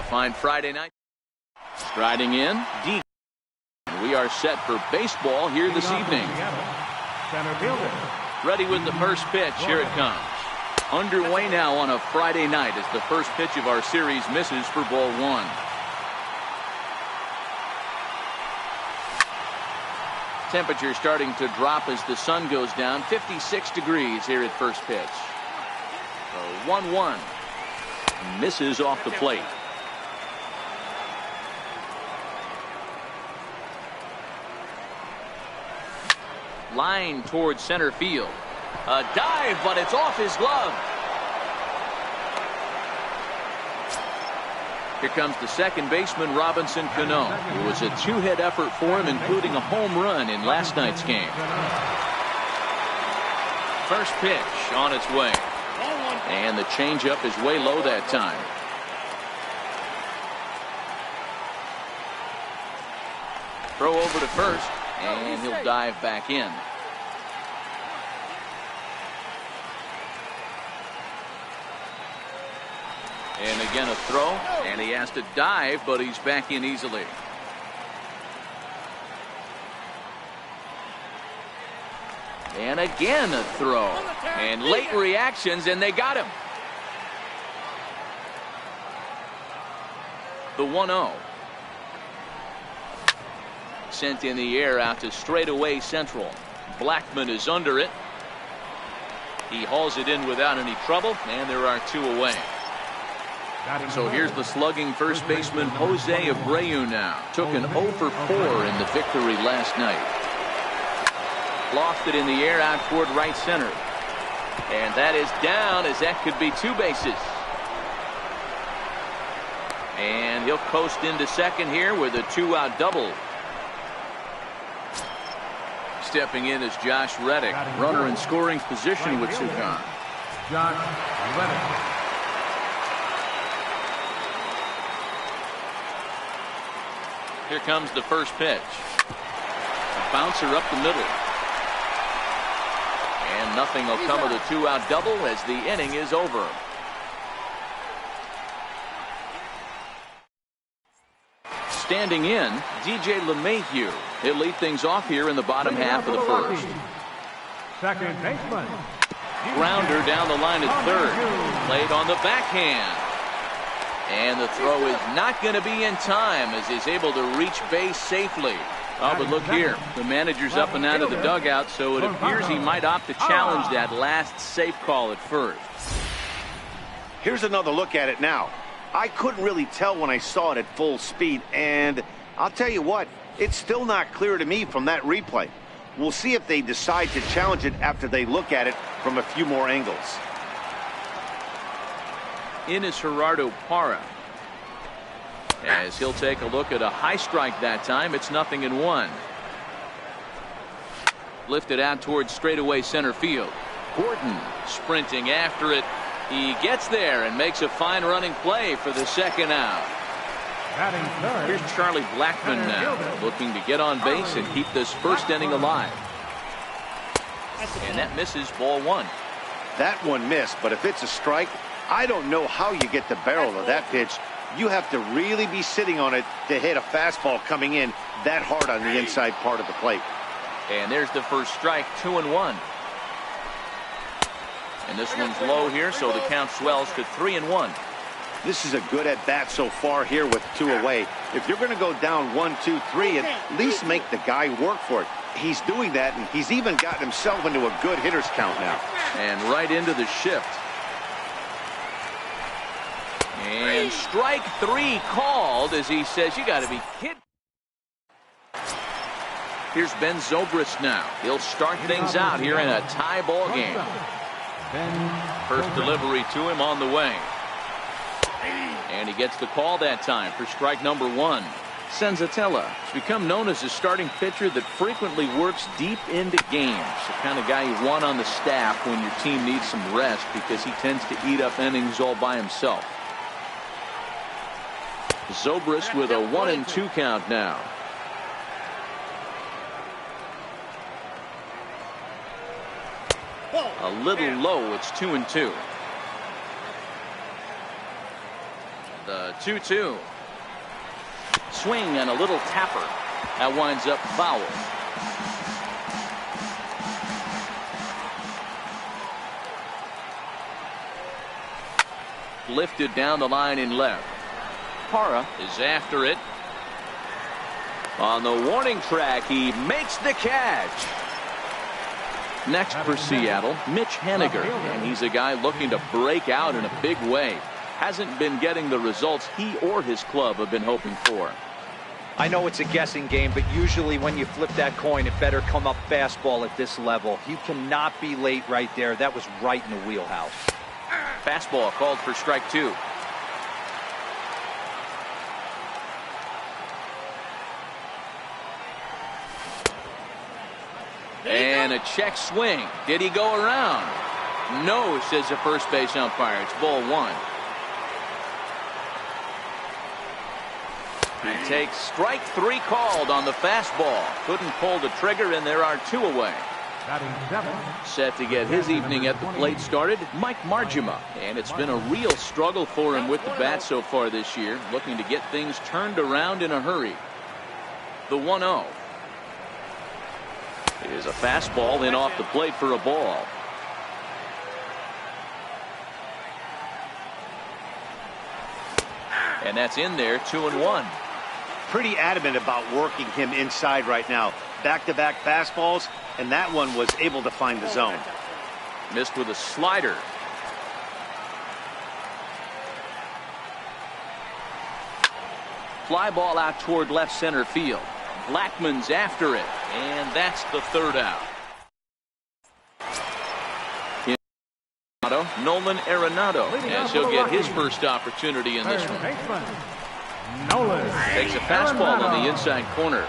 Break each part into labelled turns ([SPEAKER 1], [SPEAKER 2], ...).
[SPEAKER 1] fine Friday night. Striding in, D. We are set for baseball here this evening. Ready with the first pitch. Here it comes. Underway now on a Friday night as the first pitch of our series misses for ball one. Temperature starting to drop as the sun goes down. 56 degrees here at first pitch. 1-1. Misses off the plate. Line towards center field. A dive, but it's off his glove. Here comes the second baseman, Robinson Cano. It was a two-hit effort for him, including a home run in last night's game. First pitch on its way. And the changeup is way low that time. Throw over to first, and he'll dive back in. And again a throw, and he has to dive, but he's back in easily. And again a throw, and late reactions, and they got him. The 1-0. Sent in the air out to straightaway central. Blackman is under it. He hauls it in without any trouble, and there are two away. So here's the slugging first baseman Jose Abreu now. Took an 0 for 4 in the victory last night. Lofted in the air out toward right center. And that is down, as that could be two bases. And he'll coast into second here with a two-out double. Stepping in is Josh Reddick, runner in scoring position with Sukan.
[SPEAKER 2] Josh Reddick.
[SPEAKER 1] Here comes the first pitch. A bouncer up the middle. And nothing will come of the two-out double as the inning is over. Standing in, DJ LeMahieu. He'll lead things off here in the bottom half of the first.
[SPEAKER 2] Second baseman.
[SPEAKER 1] Grounder down the line at third. Played on the backhand. And the throw is not going to be in time as he's able to reach base safely. Oh, but look here. The manager's up and out of the dugout, so it appears he might opt to challenge that last safe call at first.
[SPEAKER 3] Here's another look at it now. I couldn't really tell when I saw it at full speed, and I'll tell you what, it's still not clear to me from that replay. We'll see if they decide to challenge it after they look at it from a few more angles.
[SPEAKER 1] In is Gerardo Parra. As he'll take a look at a high strike that time, it's 0-1. Lifted out towards straightaway center field. Gordon sprinting after it. He gets there and makes a fine running play for the second out. Here's Charlie Blackman now, looking to get on base and keep this first inning alive. And that misses ball one.
[SPEAKER 3] That one missed, but if it's a strike, I don't know how you get the barrel of that pitch. You have to really be sitting on it to hit a fastball coming in that hard on the inside part of the plate.
[SPEAKER 1] And there's the first strike, 2-1. And this one's low here, so the count swells to 3-1.
[SPEAKER 3] This is a good at bat so far here with two away. If you're going to go down 1, 2, 3, at least make the guy work for it. He's doing that, and he's even gotten himself into a good hitter's count now.
[SPEAKER 1] And right into the shift. And strike three called as he says, you got to be kidding. Here's Ben Zobrist now. He'll start things out here in a tie ball game. First delivery to him on the way. And he gets the call that time for strike number one. Senzatella has become known as a starting pitcher that frequently works deep into games. The kind of guy you want on the staff when your team needs some rest because he tends to eat up innings all by himself. Zobrist with a 1-2 count now. A little low. It's 2-2. The 2-2. Swing and a little tapper. That winds up foul. Lifted down the line in left. Parra is after it. On the warning track, he makes the catch. Next for Seattle, Mitch Haniger, and he's a guy looking to break out in a big way. Hasn't been getting the results he or his club have been hoping for.
[SPEAKER 4] I know it's a guessing game, but usually when you flip that coin, it better come up fastball at this level. You cannot be late right there. That was right in the wheelhouse.
[SPEAKER 1] Fastball called for strike 2. And a check swing. Did he go around? No, says the first base umpire. It's ball 1. He takes strike 3 called on the fastball. Couldn't pull the trigger, and there are 2 away. Set to get his evening at the plate started, Mike Margima. And it's been a real struggle for him with the bat so far this year, looking to get things turned around in a hurry. The 1-0 is a fastball in off the plate for a ball. And that's in there, 2-1.
[SPEAKER 3] Pretty adamant about working him inside right now. Back-to-back fastballs, and that one was able to find the zone.
[SPEAKER 1] Missed with a slider. Fly ball out toward left center field. Blackman's after it, and that's the 3rd out. Nolan Arenado, as he'll get his first opportunity in this one. Takes a fastball on the inside corner.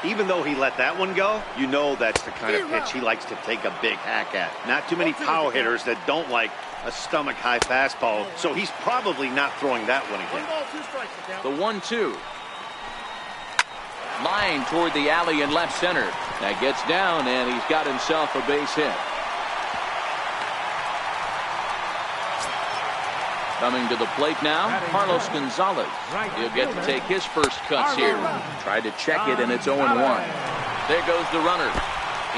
[SPEAKER 3] Even though he let that one go, you know that's the kind of pitch he likes to take a big hack at. Not too many power hitters that don't like a stomach-high fastball, so he's probably not throwing that one again.
[SPEAKER 1] The 1-2. Line toward the alley in left center. That gets down, and he's got himself a base hit. Coming to the plate now, Carlos Gonzalez. He'll get to take his first cuts here. Tried to check it, and it's 0-1. There goes the runner.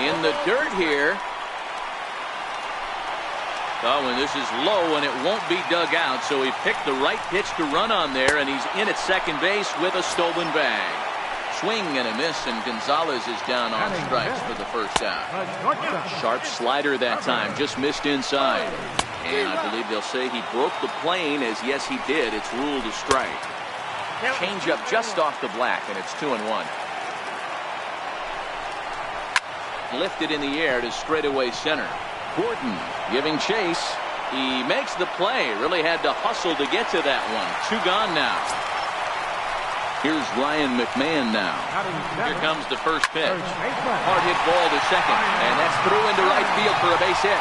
[SPEAKER 1] In the dirt here. Oh, and this is low, and it won't be dug out, so he picked the right pitch to run on there, and he's in at second base with a stolen bag. Swing and a miss, and Gonzalez is down on strikes for the first out. Sharp slider that time, just missed inside. And I believe they'll say he broke the plane, as yes he did. It's ruled a strike. Change up just off the black, and it's 2-1. Lifted in the air to straightaway center. Gordon giving chase. He makes the play. Really had to hustle to get to that one. 2 gone now. Here's Ryan McMahon now. Here comes the first pitch. Hard hit ball to second, and that's through into right field for a base hit.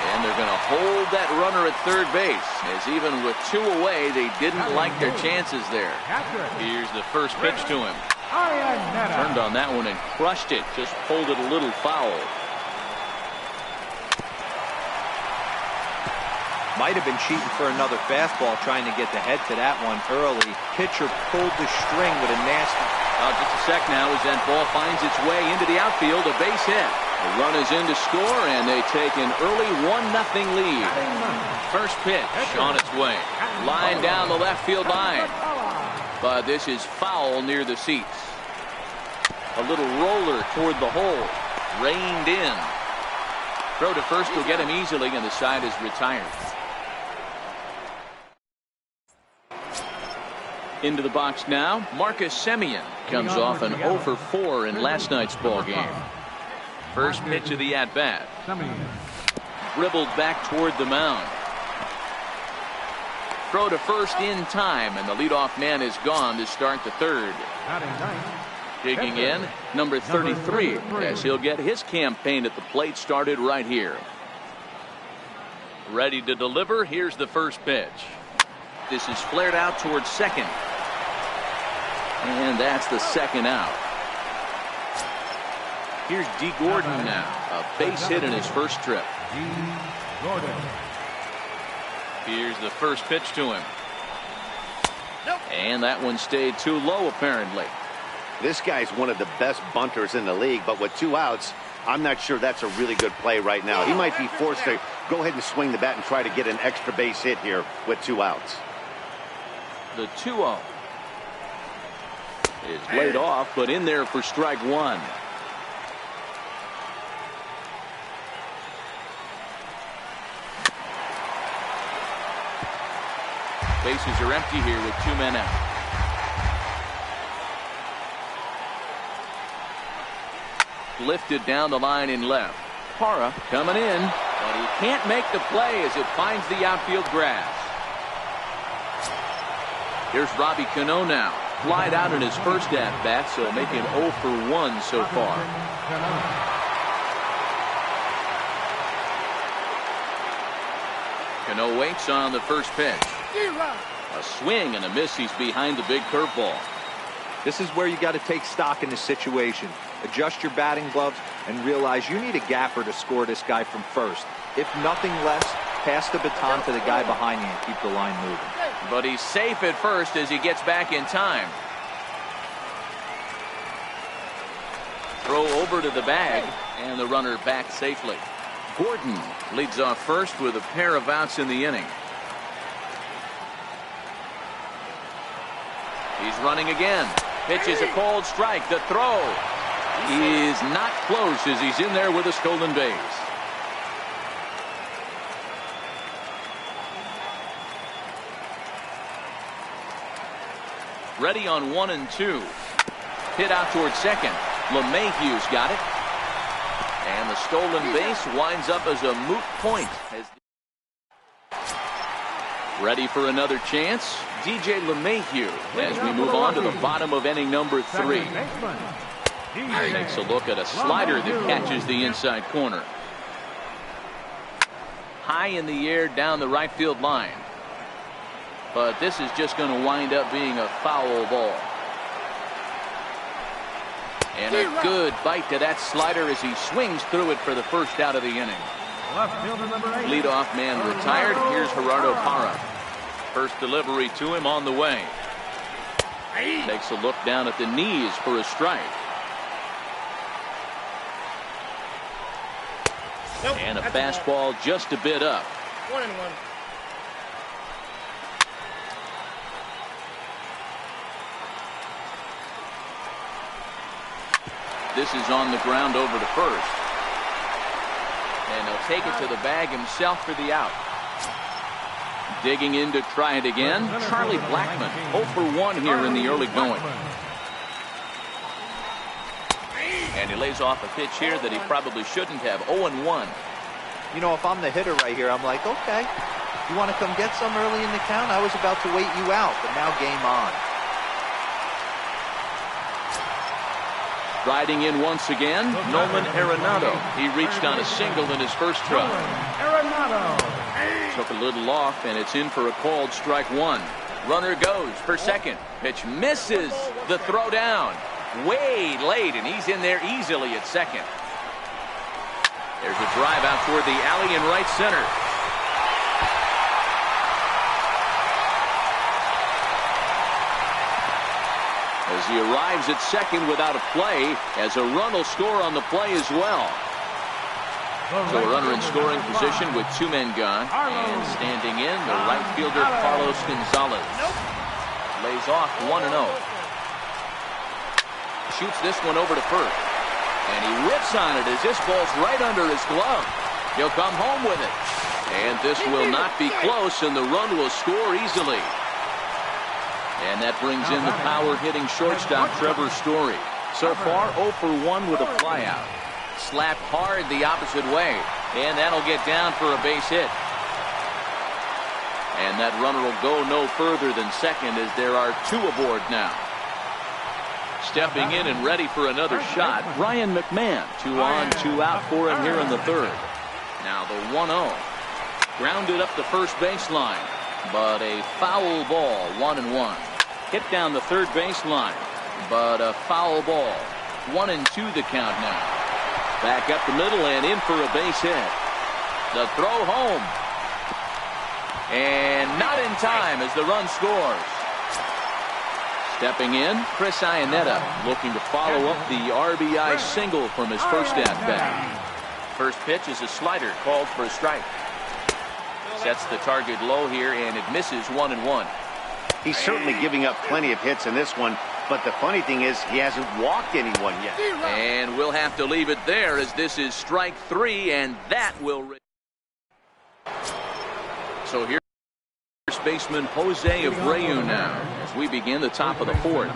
[SPEAKER 1] And they're going to hold that runner at third base, as even with 2 away, they didn't like their chances there. Here's the first pitch to him. Turned on that one and crushed it. Just pulled it a little foul.
[SPEAKER 4] Might have been cheating for another fastball, trying to get the head to that one early. Pitcher pulled the string with a nasty.
[SPEAKER 1] Just a sec now as that ball finds its way into the outfield. A base hit. The run is in to score, and they take an early 1-0 lead. First pitch on its way. Line down the left field line. But this is foul near the seats. A little roller toward the hole. Reined in. Throw to first will get him easily, and the side is retired. Into the box now, Marcus Semien comes off an 0 for 4 in last night's ball game. First pitch of the at-bat. Dribbled back toward the mound. Throw to first in time, and the leadoff man is gone to start the third. Digging in, number 33, as he'll get his campaign at the plate started right here. Ready to deliver, here's the first pitch. This is flared out towards second. And that's the second out. Here's D. Gordon now. A base hit in his first trip. Here's the first pitch to him. And that one stayed too low, apparently.
[SPEAKER 3] This guy's one of the best bunters in the league, but with 2 outs, I'm not sure that's a really good play right now. He might be forced to go ahead and swing the bat and try to get an extra base hit here with 2 outs.
[SPEAKER 1] The 2-0 is laid off, but in there for strike 1. Bases are empty here with 2 men out. Lifted down the line in left. Parra coming in, but he can't make the play as it finds the outfield grass. Here's Robbie Cano now. Flied out in his first at-bat, so making 0 for 1 so far. Cano waits on the first pitch. A swing and a miss. He's behind the big curveball.
[SPEAKER 4] This is where you got to take stock in this situation. Adjust your batting gloves and realize you need a gapper to score this guy from first. If nothing less, pass the baton to the guy behind you and keep the line moving.
[SPEAKER 1] But he's safe at first as he gets back in time. Throw over to the bag, and the runner back safely. Gordon leads off first with a pair of outs in the inning. He's running again. Pitches a cold strike. The throw is not close as he's in there with a stolen base. Ready on 1 and 2. Hit out towards second. LeMahieu's got it. And the stolen base winds up as a moot point. Ready for another chance. DJ LeMahieu as we move on to the bottom of inning number 3. Takes a look at a slider that catches the inside corner. High in the air down the right field line. But this is just going to wind up being a foul ball. And a good bite to that slider as he swings through it for the first out of the inning. Leadoff man retired. Here's Gerardo Parra. First delivery to him on the way. Takes a look down at the knees for a strike. And a fastball just a bit up.
[SPEAKER 5] 1-1.
[SPEAKER 1] This is on the ground over to first. And he'll take it to the bag himself for the out. Digging in to try it again, Charlie Blackmon. 0 for 1 here in the early going. And he lays off a pitch here that he probably shouldn't have. 0-1.
[SPEAKER 4] You know, if I'm the hitter right here, I'm like, okay, you want to come get some early in the count? I was about to wait you out, but now game on.
[SPEAKER 1] Riding in once again, Nolan Arenado. He reached on a single in his first try. Took a little off, and it's in for a called strike 1. Runner goes for second. Pitch misses the throw down. Way late, and he's in there easily at second. There's a drive out toward the alley in right center. As he arrives at second without a play, as a run will score on the play as well. So a runner in scoring position with 2 men gone. And standing in, the right fielder Carlos Gonzalez. Lays off 1-0. Shoots this one over to first. And he whips on it as this ball's right under his glove. He'll come home with it. And this will not be close, and the run will score easily. And that brings in the power-hitting shortstop Trevor Story. So far, 0 for 1 with a flyout. Slapped hard the opposite way. And that'll get down for a base hit. And that runner will go no further than second as there are 2 aboard now. Stepping in and ready for another shot, Ryan McMahon. 2 on, 2 out for him here in the third. Now the 1-0. Grounded up the first baseline. But a foul ball, 1-1. Hit down the third baseline. But a foul ball. 1-2 the count now. Back up the middle and in for a base hit. The throw home. And not in time as the run scores. Stepping in, Chris Iannetta looking to follow up the RBI single from his first at-bat. First pitch is a slider called for a strike. Sets the target low here, and it misses 1-1.
[SPEAKER 3] He's certainly giving up plenty of hits in this one, but the funny thing is he hasn't walked anyone yet.
[SPEAKER 1] And we'll have to leave it there as this is strike 3, and that will... So here's first baseman Jose Abreu now as we begin the top of the fourth.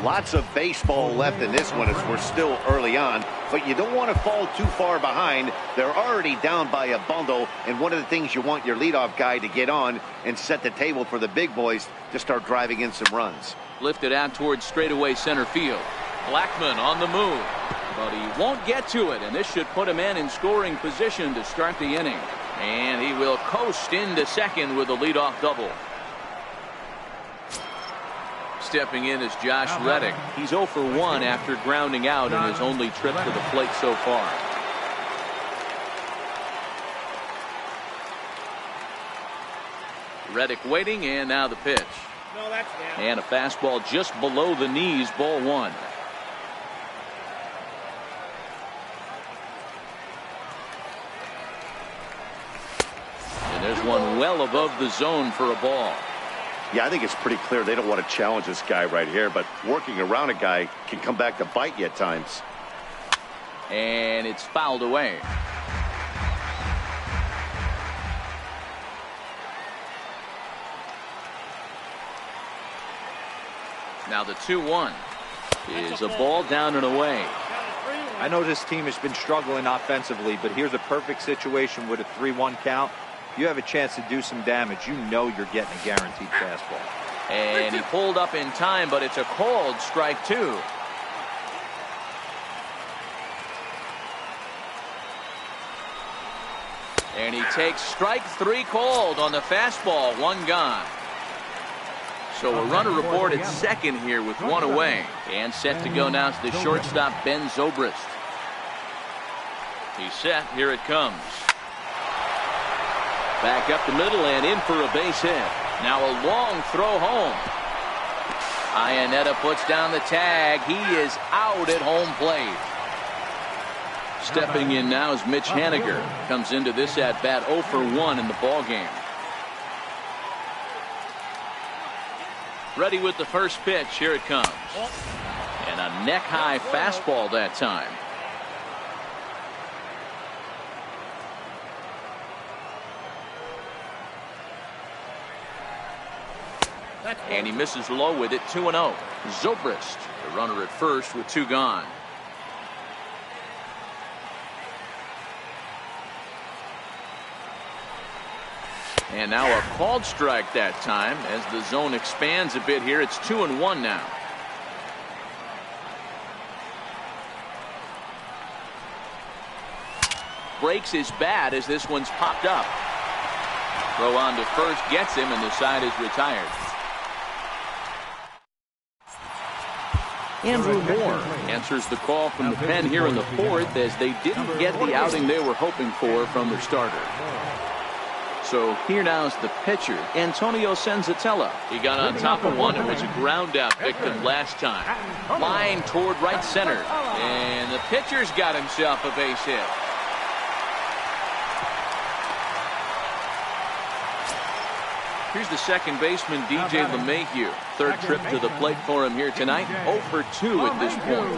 [SPEAKER 3] Lots of baseball left in this one as we're still early on, but you don't want to fall too far behind. They're already down by a bundle, and one of the things you want your leadoff guy to get on and set the table for the big boys to start driving in some runs.
[SPEAKER 1] Lifted out towards straightaway center field. Blackman on the move, but he won't get to it, and this should put him in scoring position to start the inning. And he will coast into second with a leadoff double. Stepping in is Josh Reddick. He's 0 for 1 after grounding out in his only trip to the plate so far. Reddick waiting, and now the pitch. And a fastball just below the knees, ball 1. And there's one well above the zone for a ball.
[SPEAKER 3] Yeah, I think it's pretty clear they don't want to challenge this guy right here, but working around a guy can come back to bite you at times.
[SPEAKER 1] And it's fouled away. Now the 2-1 is a ball down and away.
[SPEAKER 4] I know this team has been struggling offensively, but here's a perfect situation with a 3-1 count. You have a chance to do some damage. You know you're getting a guaranteed fastball.
[SPEAKER 1] And he pulled up in time, but it's a called strike 2. And he takes strike 3 called on the fastball. 1 gone. So a runner reported second here with 1 away. And set to go now to the shortstop, Ben Zobrist. He's set. Here it comes. Back up the middle and in for a base hit. Now a long throw home. Iannetta puts down the tag. He is out at home plate. Stepping in now is Mitch Haniger. Comes into this at bat 0 for 1 in the ball game. Ready with the first pitch. Here it comes. And a neck high fastball that time. And he misses low with it. 2-0. Zobrist, the runner at first with 2 gone. And now a called strike that time as the zone expands a bit here. It's 2-1 now. Breaks his bat as this one's popped up. Throw on to first gets him, and the side is retired. Andrew Moore answers the call from the pen here in the fourth as they didn't get the outing they were hoping for from their starter. So here now is the pitcher, Antonio Senzatella. He got on top of one and was a ground out victim last time. Line toward right center. And the pitcher's got himself a base hit. Here's the second baseman, DJ LeMahieu. Third trip to the plate for him here tonight. 0 for 2 at this point.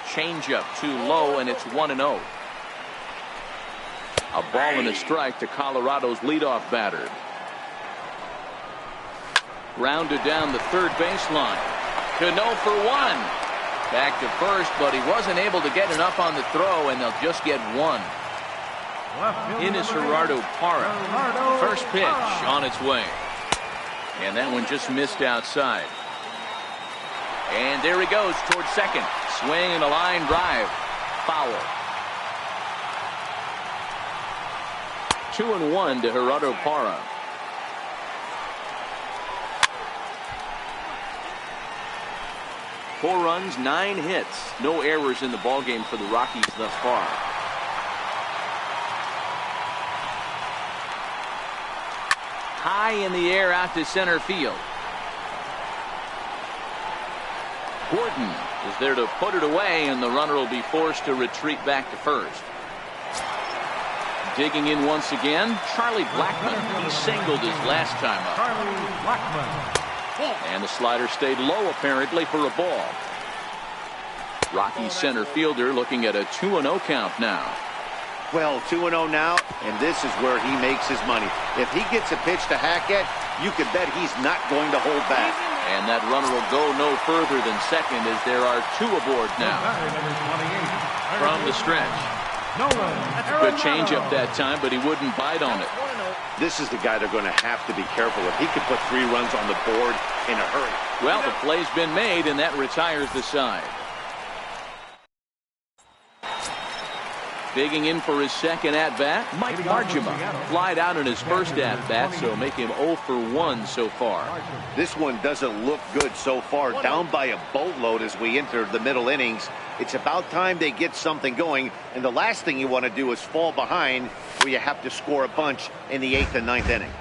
[SPEAKER 1] Changeup too low, and it's 1-0. A ball and a strike to Colorado's leadoff batter. Grounded down the third baseline. Cano for 1. Back to first, but he wasn't able to get enough on the throw, and they'll just get 1. In is Gerardo Parra. First pitch on its way. And that one just missed outside. And there he goes towards second. Swing and a line drive. Foul. 2-1 to Gerardo Parra. Four runs, 9 hits. No errors in the ballgame for the Rockies thus far. high in the air out to center field. Gordon is there to put it away, and the runner will be forced to retreat back to first. Digging in once again, Charlie Blackmon. He singled his last time up.
[SPEAKER 2] Charlie Blackmon.
[SPEAKER 1] And the slider stayed low apparently for a ball. Rockies center fielder looking at a 2-0 count now.
[SPEAKER 3] Well, 2-0 now, and this is where he makes his money. If he gets a pitch to hack at, you can bet he's not going to hold back.
[SPEAKER 1] And that runner will go no further than second as there are 2 aboard now. From the stretch. Good changeup that time, but he wouldn't bite on it.
[SPEAKER 3] This is the guy they're going to have to be careful with. He could put 3 runs on the board in a hurry.
[SPEAKER 1] Well, the play's been made, and that retires the side. Digging in for his second at-bat, Mike Margema flied out in his first at-bat, so make him 0 for 1 so far.
[SPEAKER 3] This one doesn't look good so far. Down by a boatload as we enter the middle innings. It's about time they get something going, and the last thing you want to do is fall behind where you have to score a bunch in the 8th and 9th inning.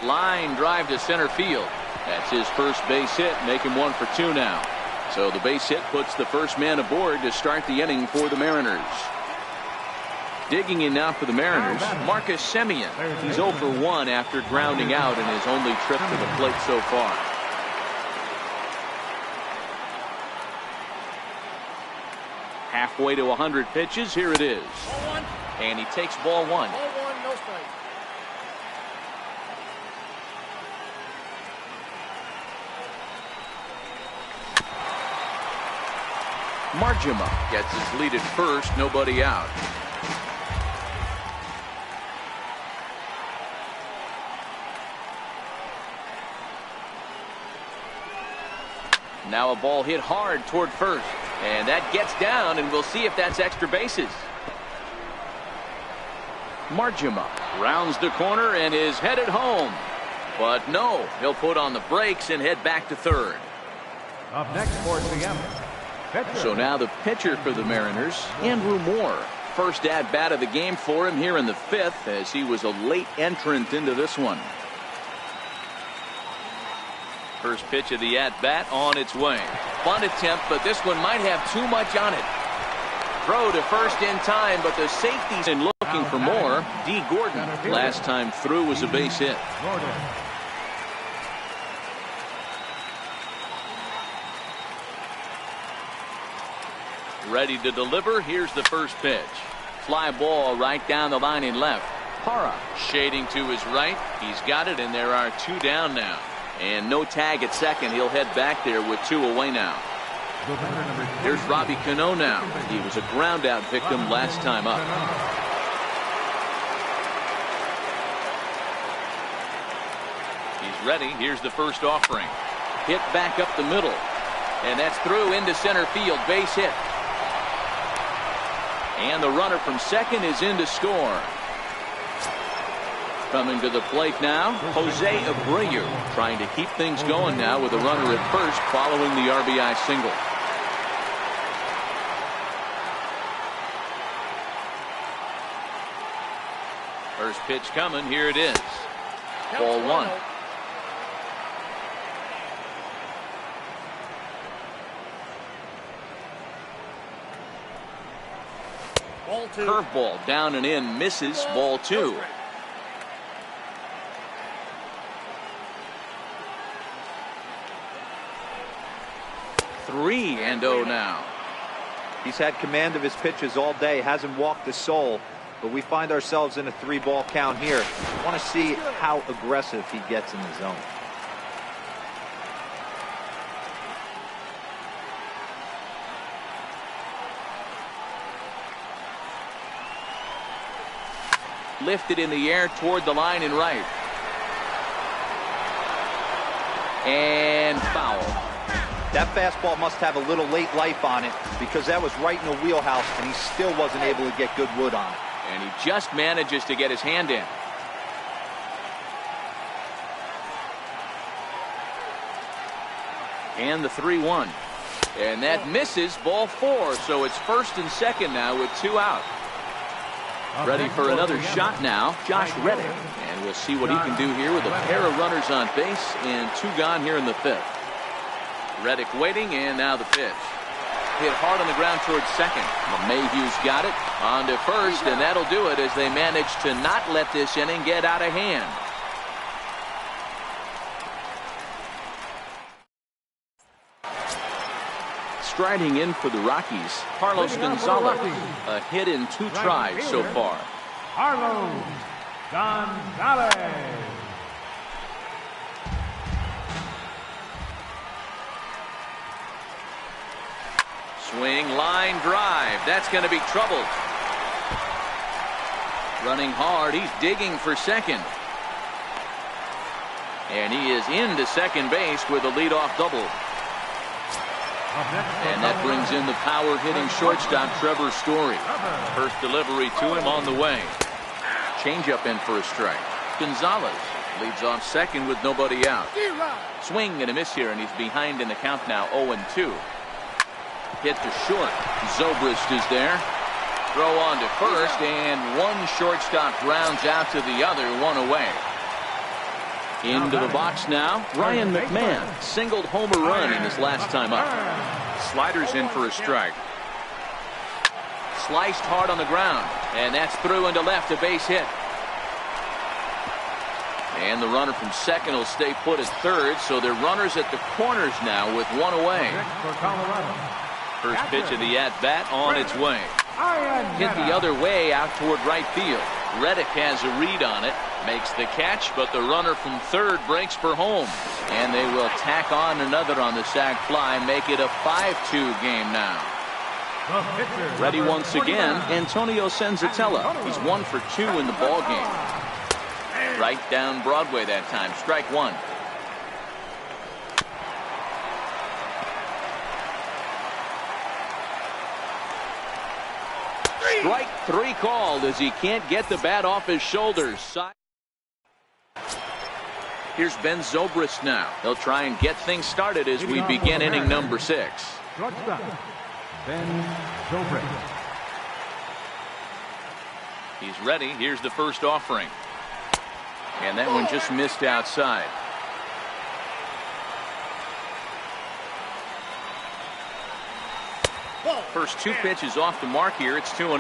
[SPEAKER 1] Line drive to center field. That's his first base hit, make him 1 for 2 now. So the base hit puts the first man aboard to start the inning for the Mariners. Digging in now for the Mariners, Marcus Semien. He's 0 for 1 after grounding out in his only trip to the plate so far. Halfway to 100 pitches, here it is. And he takes ball 1. Margema gets his lead at first, nobody out. Now a ball hit hard toward first, and that gets down, and we'll see if that's extra bases. Margema rounds the corner and is headed home, but no, he'll put on the brakes and head back to third.
[SPEAKER 2] Up next for Seattle.
[SPEAKER 1] So now the pitcher for the Mariners, Andrew Moore. First at-bat of the game for him here in the 5th, as he was a late entrant into this one. First pitch of the at-bat on its way. Bunt attempt, but this one might have too much on it. Throw to first in time, but the safety's in looking for more. D. Gordon, last time through, was a base hit. Ready to deliver. Here's the first pitch. Fly ball right down the line in left. Parra shading to his right. He's got it, and there are 2 down now. And no tag at second. He'll head back there with 2 away now. Here's Robbie Cano now. He was a ground out victim last time up. He's ready. Here's the first offering. Hit back up the middle. And that's through into center field. Base hit. And the runner from second is in to score. Coming to the plate now, Jose Abreu, trying to keep things going now with a runner at first following the RBI single. First pitch coming. Here it is. Ball 1. Curveball down and in, misses. Ball 2. Three and 0 now.
[SPEAKER 4] He's had command of his pitches all day, hasn't walked a soul, but we find ourselves in a 3-ball count here. Want to see how aggressive he gets in the zone.
[SPEAKER 1] Lifted in the air toward the line and right. And foul.
[SPEAKER 4] That fastball must have a little late life on it, because that was right in the wheelhouse, and he still wasn't able to get good wood on it.
[SPEAKER 1] And he just manages to get his hand in. And the 3-1. And that misses, ball 4. So it's first and second now with 2 out. Ready for another shot now, Josh Reddick. And we'll see what he can do here with a pair of runners on base and 2 gone here in the 5th. Reddick waiting, and now the pitch. Hit hard on the ground towards second. Mayhew's got it on to first, and that'll do it as they manage to not let this inning get out of hand. Striding in for the Rockies, Carlos Gonzalez. A hit in 2 tries so far.
[SPEAKER 2] Carlos Gonzalez.
[SPEAKER 1] Swing, line drive. That's going to be trouble. Running hard. He's digging for second. And he is into second base with a leadoff double. And that brings in the power-hitting shortstop, Trevor Story. First delivery to him on the way. Changeup in for a strike. Gonzalez leads off second with nobody out. Swing and a miss here, and he's behind in the count now, 0-2. Hit to short. Zobrist is there. Throw on to first, and one shortstop rounds out to the other, 1 away. Into the box now, Ryan McMahon singled home a run in his last time up. Sliders in for a strike. Sliced hard on the ground, and that's through into left, a base hit. And the runner from second will stay put at third, so they're runners at the corners now with 1 away. First pitch of the at-bat on its way. Hit the other way out toward right field. Reddick has a read on it, makes the catch, but the runner from third breaks for home. And they will tack on another on the sac fly, make it a 5-2 game now. Ready once again, Antonio Senzatella. He's 1 for 2 in the ball game. Right down Broadway that time. Strike 1. Strike 3 called as he can't get the bat off his shoulders. Here's Ben Zobrist now. He'll try and get things started as we begin inning number 6.
[SPEAKER 2] Ben Zobrist.
[SPEAKER 1] He's ready. Here's the first offering. And that one just missed outside. First 2 pitches off the mark here. It's 2-0.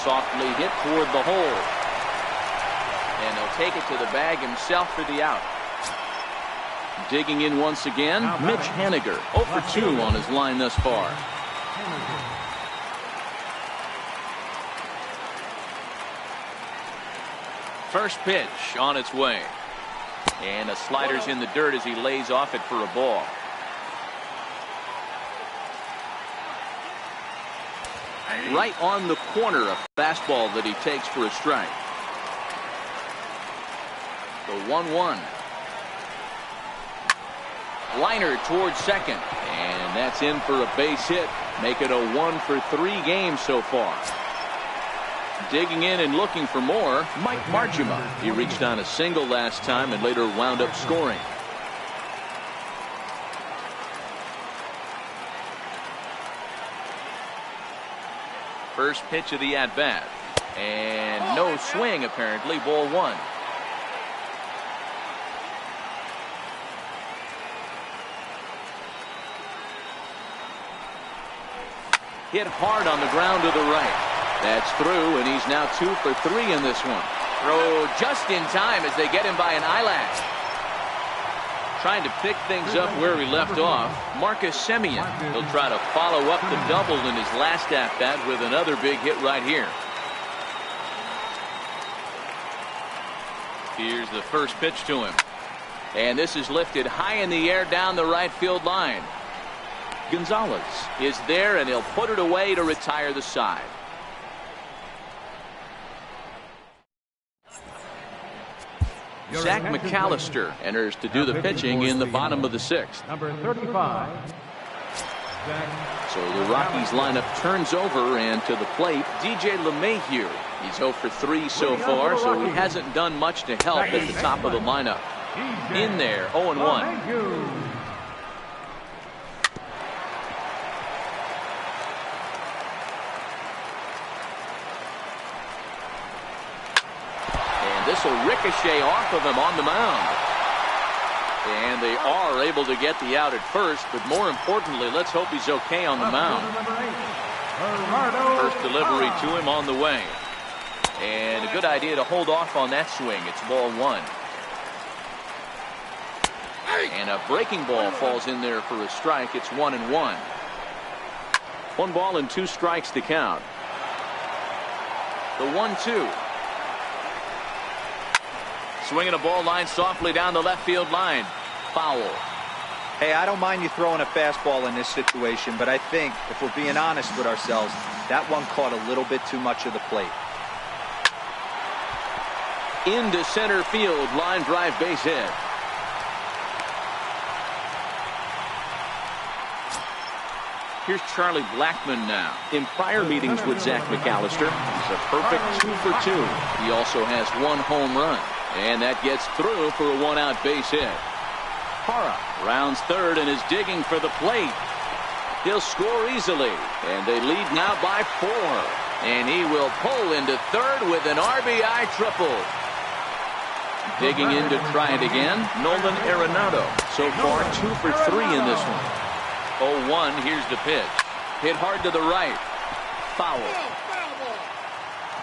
[SPEAKER 1] Softly hit toward the hole. And he'll take it to the bag himself for the out. Digging in once again, Mitch Haniger. 0 for 2 on his line thus far. First pitch on its way. And a slider's in the dirt as he lays off it for a ball. Right on the corner, a fastball that he takes for a strike. The 1-1. Liner towards second. And that's in for a base hit. Make it a 1 for 3 games so far. Digging in and looking for more, Mike Marchima. He reached on a single last time and later wound up scoring. First pitch of the at-bat. And no swing, apparently. Ball 1. Hit hard on the ground to the right. That's through, and he's now 2 for 3 in this one. Throw just in time as they get him by an eyelash. Trying to pick things up where he left off, Marcus Semien. He'll try to follow up the double in his last at-bat with another big hit right here. Here's the first pitch to him. And this is lifted high in the air down the right field line. Gonzalez is there, and he'll put it away to retire the side. Zach McAllister enters to do the pitching in the bottom of the 6th.
[SPEAKER 2] Number 35, Zach
[SPEAKER 1] So the Rockies lineup turns over, and to the plate, DJ LeMahieu. He's 0 for 3 so far, so he hasn't done much to help at the top of the lineup. In there, 0-1. And this will ricochet off of him on the mound. And they are able to get the out at first, but more importantly, let's hope he's okay on the mound. First delivery to him on the way. And a good idea to hold off on that swing. It's ball 1. And a breaking ball falls in there for a strike. It's 1-1. 1 ball and 2 strikes to count. The 1-2. Swinging a ball line softly down the left field line. Foul.
[SPEAKER 4] Hey, I don't mind you throwing a fastball in this situation, but I think if we're being honest with ourselves, that one caught a little bit too much of the plate.
[SPEAKER 1] Into center field, line drive, base hit. Here's Charlie Blackmon now. In prior meetings with Zach McAllister, he's a perfect 2 for 2. He also has 1 home run. And that gets through for a 1-out base hit. Parra rounds third and is digging for the plate. He'll score easily. And they lead now by 4. And he will pull into third with an RBI triple. Digging in to try it again, Nolan Arenado. So far 2 for 3 in this one. 0-1, here's the pitch. Hit hard to the right. Foul.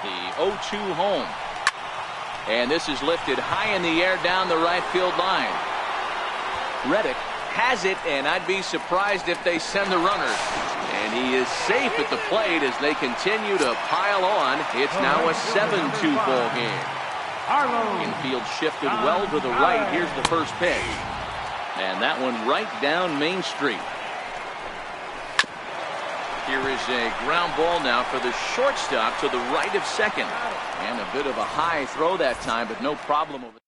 [SPEAKER 1] The 0-2 home. And this is lifted high in the air down the right field line. Reddick has it, and I'd be surprised if they send the runners. And he is safe at the plate as they continue to pile on. It's now a 7-2 ball game. Infield shifted well to the right. Here's the first pitch. And that one right down Main Street. Here is a ground ball now for the shortstop to the right of second. And a bit of a high throw that time, but no problem over.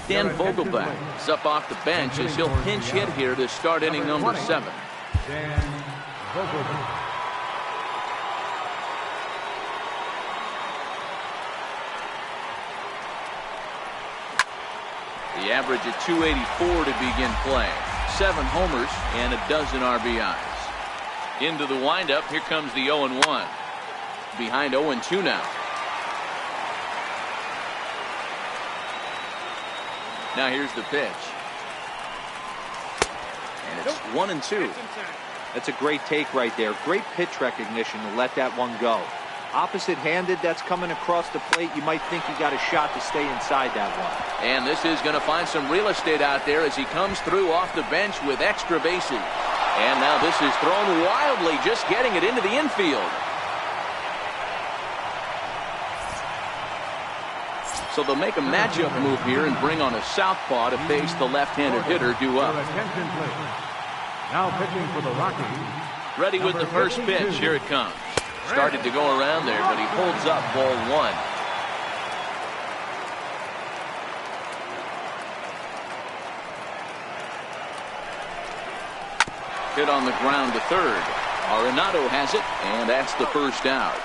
[SPEAKER 1] Dan Vogelbach is up off the bench as he'll pinch hit here to start inning number 7.
[SPEAKER 2] Dan Vogelbach.
[SPEAKER 1] The average at 284 to begin play. 7 homers and a dozen RBIs. Into the windup. Here comes the 0-1. Behind 0-2 now. Now here's the pitch. And it's 1-2.
[SPEAKER 4] That's a great take right there. Great pitch recognition to let that one go. Opposite-handed, that's coming across the plate. You might think you got a shot to stay inside that one.
[SPEAKER 1] And this is going to find some real estate out there as he comes through off the bench with extra bases. And now this is thrown wildly, just getting it into the infield. So they'll make a matchup move here and bring on a southpaw to face the left-handed hitter due up.
[SPEAKER 2] Now pitching for the Rockies.
[SPEAKER 1] Ready with the first pitch. Here it comes. Started to go around there, but he holds up ball 1. Hit on the ground to third. Arenado has it, and that's the first out.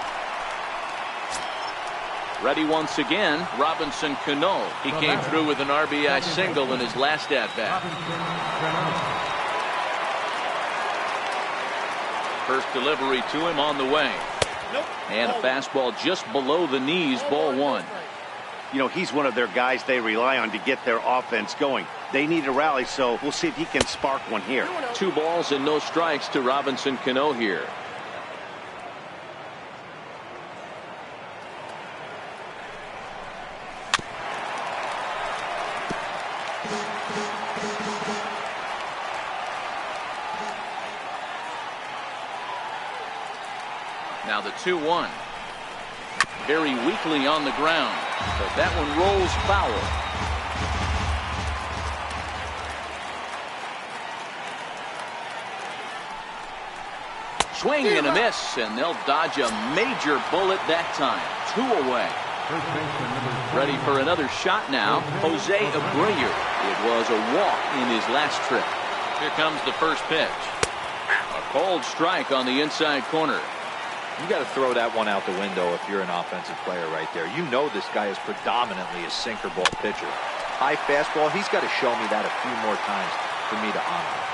[SPEAKER 1] Ready once again, Robinson Cano. He came through with an RBI single in his last at-bat. First delivery to him on the way. And a fastball just below the knees, ball 1.
[SPEAKER 3] You know, he's one of their guys they rely on to get their offense going. They need a rally, so we'll see if he can spark one here.
[SPEAKER 1] 2 balls and no strikes to Robinson Cano here. Now the 2-1. Very weakly on the ground, but that one rolls foul. Swing and a miss, and they'll dodge a major bullet that time. 2 away.
[SPEAKER 2] First baseman number
[SPEAKER 1] Ready for another shot now. Jose Abreu. It was a walk in his last trip. Here comes the first pitch. A cold strike on the inside corner.
[SPEAKER 4] You got to throw that one out the window if you're an offensive player right there. You know this guy is predominantly a sinker ball pitcher. High fastball, he's got to show me that a few more times for me to honor it.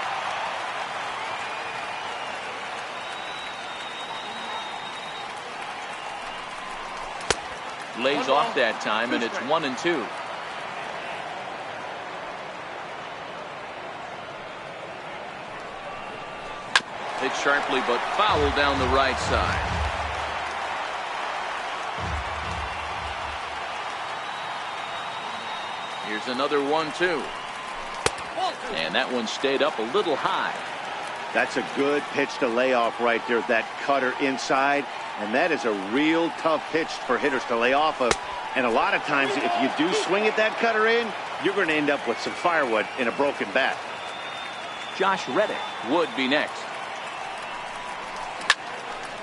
[SPEAKER 1] Lays off that time, and it's 1-2. Hit sharply, but foul down the right side. Here's another 1-2. And that one stayed up a little high.
[SPEAKER 3] That's a good pitch to lay off right there. That cutter inside. And that is a real tough pitch for hitters to lay off of. And a lot of times, if you do swing at that cutter in, you're going to end up with some firewood in a broken bat.
[SPEAKER 1] Josh Reddick would be next.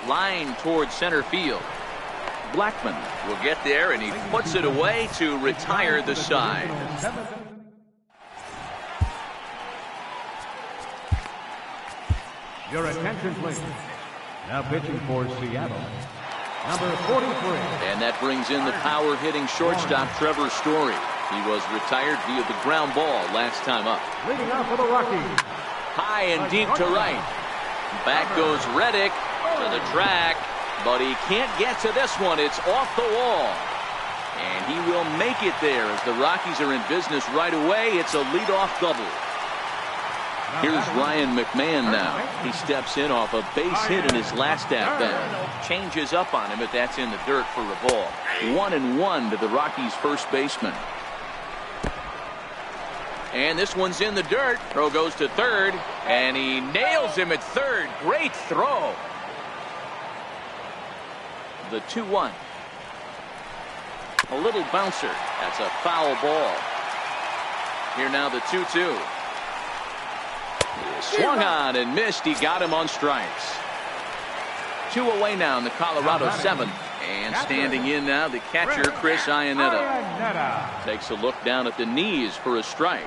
[SPEAKER 1] Line towards center field. Blackman will get there, and he puts it away to retire the side.
[SPEAKER 2] Your attention, please. Now pitching for Seattle, number 43.
[SPEAKER 1] And that brings in the power-hitting shortstop Trevor Story. He was retired via the ground ball last time up.
[SPEAKER 2] Leading off for the Rockies.
[SPEAKER 1] High and deep to right. Back goes Reddick to the track, but he can't get to this one. It's off the wall. And he will make it there as the Rockies are in business right away. It's a leadoff double. Here's Ryan McMahon now. He steps in off a base hit in his last at-bat. Changes up on him, but that's in the dirt for a ball. 1-1 to the Rockies' first baseman. And this one's in the dirt. Throw goes to third, and he nails him at third. Great throw. The 2-1. A little bouncer. That's a foul ball. Here now the 2-2. Swung on and missed. He got him on strikes. 2 away now in the Colorado 7th. And standing in now, the catcher, Chris Iannetta. Takes a look down at the knees for a strike.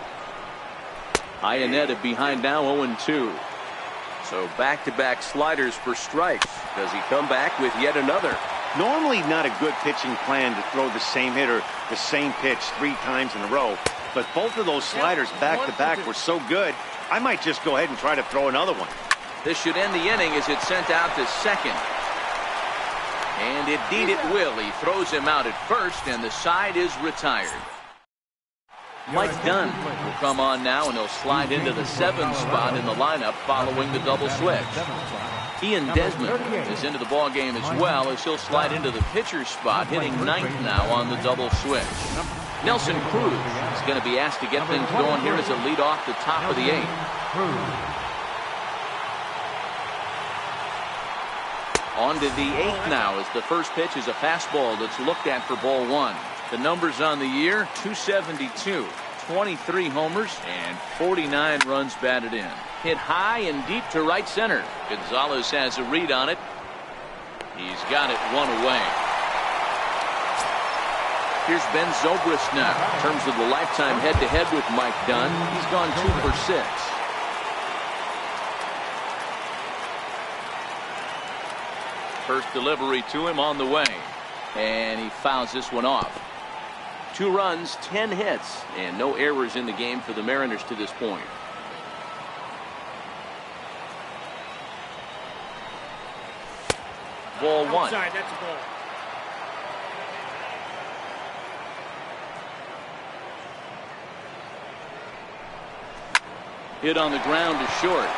[SPEAKER 1] Iannetta behind now 0-2. So back-to-back sliders for strikes. Does he come back with yet another?
[SPEAKER 3] Normally not a good pitching plan to throw the same hitter the same pitch 3 times in a row. But both of those sliders back-to-back were so good, I might just go ahead and try to throw another one.
[SPEAKER 1] This should end the inning as it's sent out to second. And indeed it will. He throws him out at first, and the side is retired. Mike Dunn will come on now, and he'll slide into the 7th spot in the lineup following the double switch. Ian Desmond is into the ball game as well, as he'll slide into the pitcher's spot, hitting 9th now on the double switch. Nelson Cruz is going to be asked to get things going here as a lead off the top of the 8th. On to the 8th now, as the first pitch is a fastball that's looked at for ball 1. The numbers on the year: 272, 23 homers, and 49 runs batted in. Hit high and deep to right center. Gonzalez has a read on it. He's got it 1 away. Here's Ben Zobrist now. In terms of the lifetime head-to-head with Mike Dunn, he's gone 2 for 6. First delivery to him on the way, and he fouls this one off. 2 runs, 10 hits, and no errors in the game for the Mariners to this point. Ball 1.
[SPEAKER 5] Outside, that's a ball.
[SPEAKER 1] Hit on the ground to short.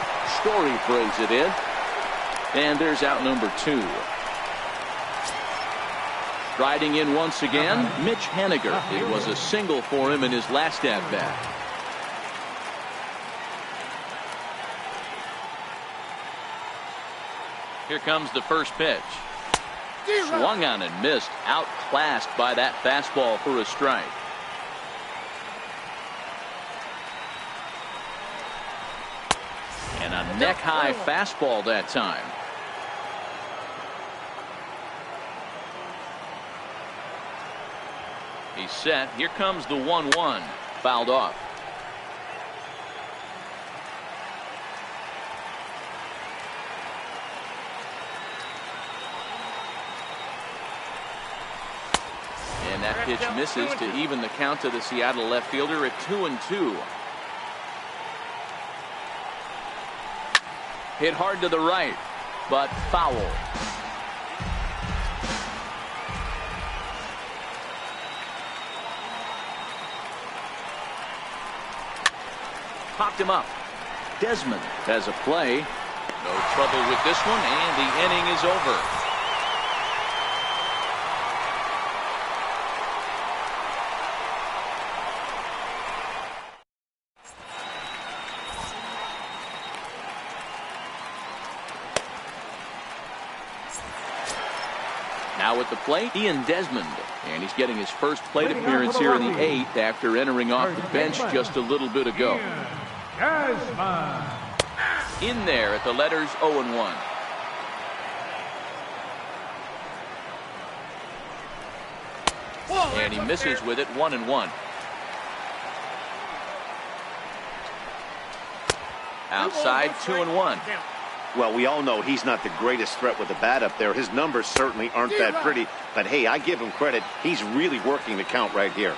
[SPEAKER 1] Story brings it in. And there's out number 2. Riding in once again, Mitch Haniger. It was a single for him in his last at-bat. Here comes the first pitch. Swung on and missed. Outclassed by that fastball for a strike. And a neck-high fastball that time. He's set. Here comes the 1-1. Fouled off. And that pitch misses to even the count to the Seattle left fielder at 2-2. Hit hard to the right, but foul. Popped him up. Desmond has a play. No trouble with this one, and the inning is over. Now at the plate, Ian Desmond. And he's getting his first plate appearance here in the 8th after entering off the bench just a little bit ago. In there at the letters 0-1. And he misses with it, 1-1. Outside, 2-1.
[SPEAKER 3] Well, we all know he's not the greatest threat with the bat up there. His numbers certainly aren't that pretty. But, hey, I give him credit. He's really working the count right here.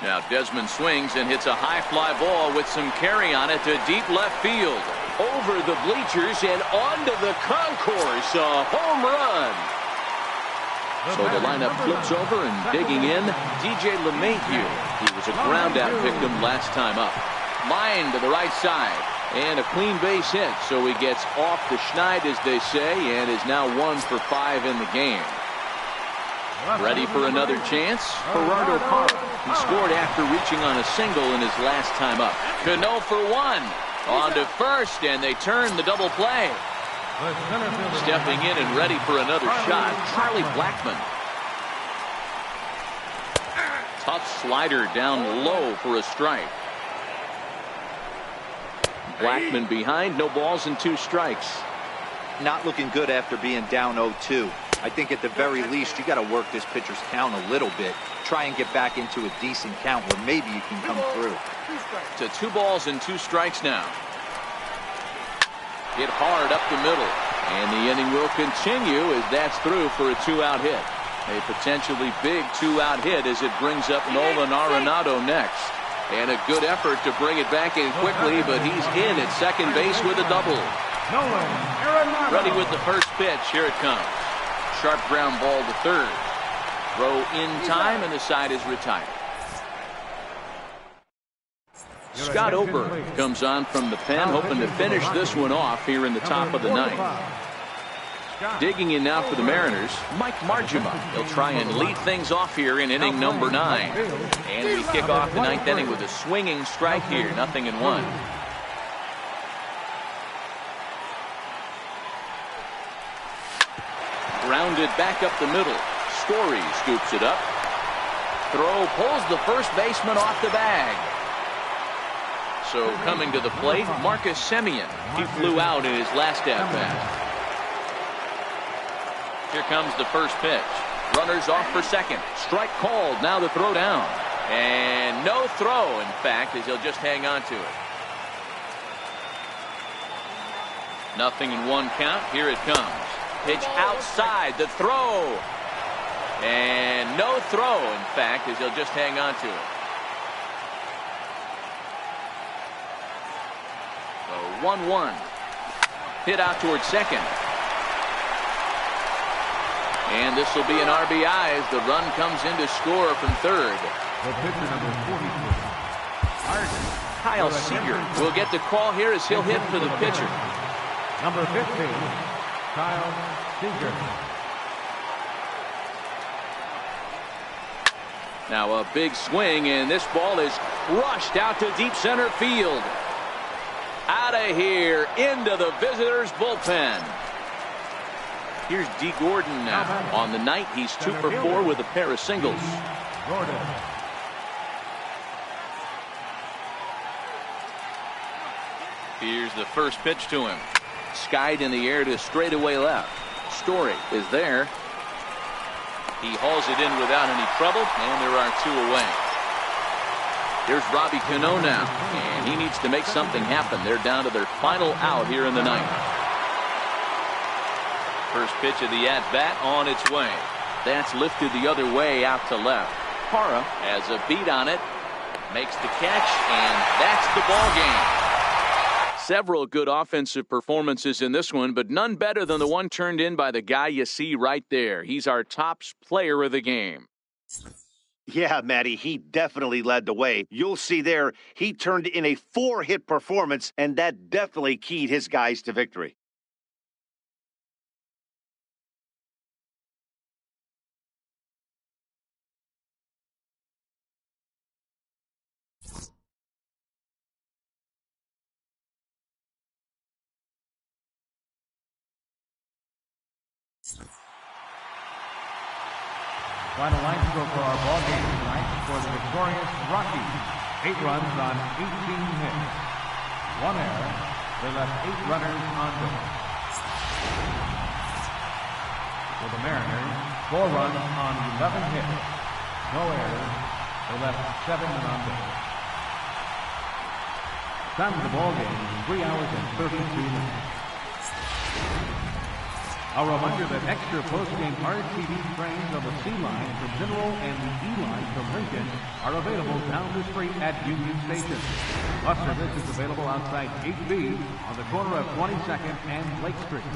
[SPEAKER 1] Now Desmond swings and hits a high fly ball with some carry on it to deep left field. Over the bleachers and onto the concourse. A home run. So the lineup flips over and digging in, DJ LeMahieu. He was a ground out victim last time up. Line to the right side. And a clean base hit, so he gets off the schneid, as they say, and is now 1 for 5 in the game. Ready for another chance? Gerardo Parra. He scored after reaching on a single in his last time up. Cano for 1. On to first, and they turn the double play. Stepping in and ready for another shot, Charlie Blackmon. Tough slider down low for a strike. Blackmon behind, no balls and 2 strikes.
[SPEAKER 4] Not looking good after being down 0-2. I think at the very least you got to work this pitcher's count a little bit. Try and get back into a decent count where maybe you can come through.
[SPEAKER 1] To 2 balls and 2 strikes now. Hit hard up the middle. And the inning will continue as that's through for a 2-out hit. A potentially big 2-out hit as it brings up Nolan Arenado next. And a good effort to bring it back in quickly, but he's in at second base with a double. Ready with the first pitch. Here it comes. Sharp ground ball to third. Throw in time, and the side is retired. Scott Oberg comes on from the pen, hoping to finish this one off here in the top of the 9th. Digging in now for the Mariners, Mike Margima. He'll try and lead things off here in inning number 9. And we kick off the 9th inning with a swinging strike here, 0-1. Grounded back up the middle. Story scoops it up. Throw pulls the first baseman off the bag. So coming to the plate, Marcus Semien. He flew out in his last at-bat. Here comes the first pitch. Runners off for second. Strike called. Now the throw down. And no throw, in fact, as he'll just hang on to it. 0-1 count. Here it comes. Pitch outside. The throw. And no throw, in fact, as he'll just hang on to it. So 1-1. Hit out towards second. And this will be an RBI as the run comes in to score from third.
[SPEAKER 2] The pitcher number 42.
[SPEAKER 1] Kyle Seager will get the call here as he'll hit for the pitcher.
[SPEAKER 2] Number 15, Kyle Seager.
[SPEAKER 1] Now a big swing, and this ball is crushed out to deep center field. Out of here into the visitors' bullpen. Here's D. Gordon now. On the night, he's 2 for 4 with a pair of singles.
[SPEAKER 2] Gordon.
[SPEAKER 1] Here's the first pitch to him. Skied in the air to straightaway left. Story is there. He hauls it in without any trouble, and there are 2 away. Here's Robbie Cano now, and he needs to make something happen. They're down to their final out here in the 9th. First pitch of the at-bat on its way. That's lifted the other way out to left. Parra has a beat on it, makes the catch, and that's the ball game. Several good offensive performances in this one, but none better than the one turned in by the guy you see right there. He's our top player of the game.
[SPEAKER 3] Yeah, Matty, he definitely led the way. You'll see there, he turned in a 4-hit performance, and that definitely keyed his guys to victory.
[SPEAKER 2] Final line score for our ball game tonight for the victorious Rockies. 8 runs on 18 hits. 1 error. They left 8 runners on base. For the Mariners, 4 runs on 11 hits. No errors. They left 7 men on base. Time of the ball game, 3 hours and 32 minutes. A reminder that extra post-game RTD trains on the C line from Mineral and the E line from Lincoln are available down the street at Union Station. Bus service is available outside 8B on the corner of 22nd and Lake Street.